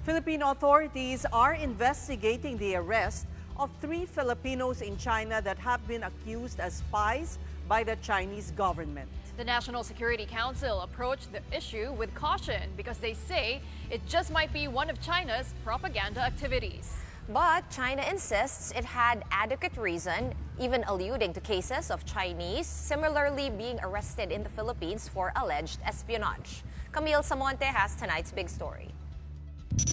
Filipino authorities are investigating the arrest of 3 Filipinos in China that have been accused as spies by the Chinese government. The National Security Council approached the issue with caution because they say it just might be one of China's propaganda activities. But China insists it had adequate reason, even alluding to cases of Chinese similarly being arrested in the Philippines for alleged espionage. Camille Samonte has tonight's big story.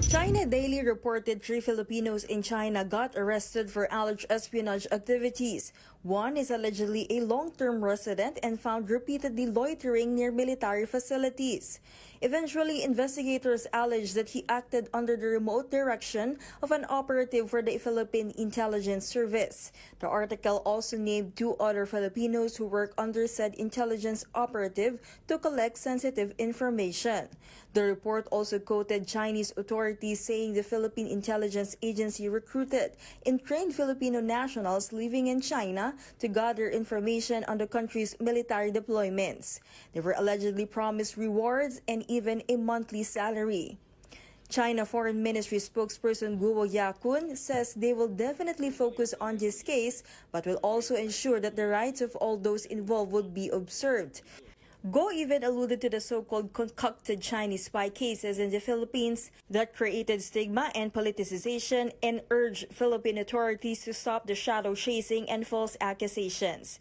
China Daily reported 3 Filipinos in China got arrested for alleged espionage activities. One is allegedly a long-term resident and found repeatedly loitering near military facilities. Eventually, investigators alleged that he acted under the remote direction of an operative for the Philippine Intelligence Service. The article also named 2 other Filipinos who work under said intelligence operative to collect sensitive information. The report also quoted Chinese authorities saying the Philippine Intelligence Agency recruited and trained Filipino nationals living in China to gather information on the country's military deployments. They were allegedly promised rewards and even a monthly salary. China Foreign Ministry spokesperson Guo Yakun says they will definitely focus on this case, but will also ensure that the rights of all those involved would be observed. Go even alluded to the so-called concocted Chinese spy cases in the Philippines that created stigma and politicization and urged Philippine authorities to stop the shadow chasing and false accusations.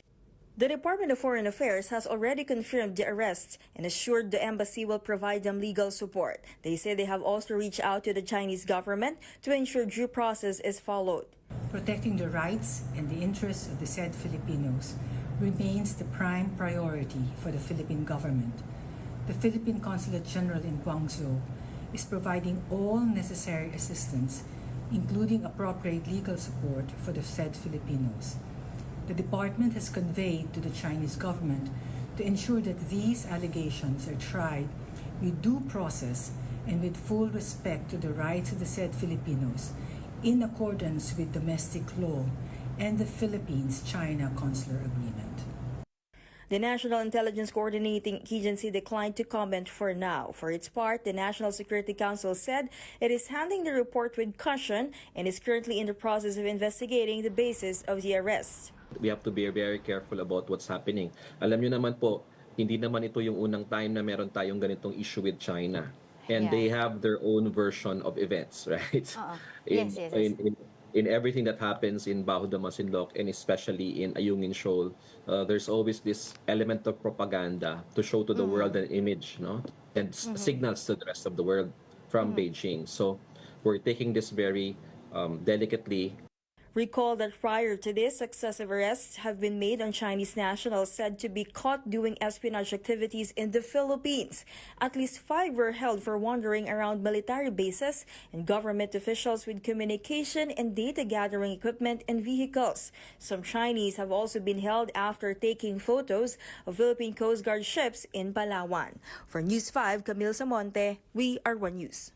The Department of Foreign Affairs has already confirmed the arrests and assured the embassy will provide them legal support. They say they have also reached out to the Chinese government to ensure due process is followed. Protecting the rights and the interests of the said Filipinos remains the prime priority for the Philippine government. The Philippine Consulate General in Guangzhou is providing all necessary assistance, including appropriate legal support for the said Filipinos. The department has conveyed to the Chinese government to ensure that these allegations are tried with due process and with full respect to the rights of the said Filipinos in accordance with domestic law and the Philippines-China Consular Agreement. The National Intelligence Coordinating Agency declined to comment for now. For its part, the National Security Council said it is handling the report with caution and is currently in the process of investigating the basis of the arrest. We have to be very careful about what's happening. Alam nyo naman po, hindi naman ito yung unang time na meron tayong ganitong issue with China. And they have their own version of events, right? Yes. In everything that happens in Baho de Masinloc and especially in Ayungin Shoal, there's always this element of propaganda to show to the world an image, no? And signals to the rest of the world from Beijing. So we're taking this very delicately. Recall that prior to this, successive arrests have been made on Chinese nationals said to be caught doing espionage activities in the Philippines. At least 5 were held for wandering around military bases and government officials with communication and data gathering equipment and vehicles. Some Chinese have also been held after taking photos of Philippine Coast Guard ships in Palawan. For News 5, Camille Samonte, we are One News.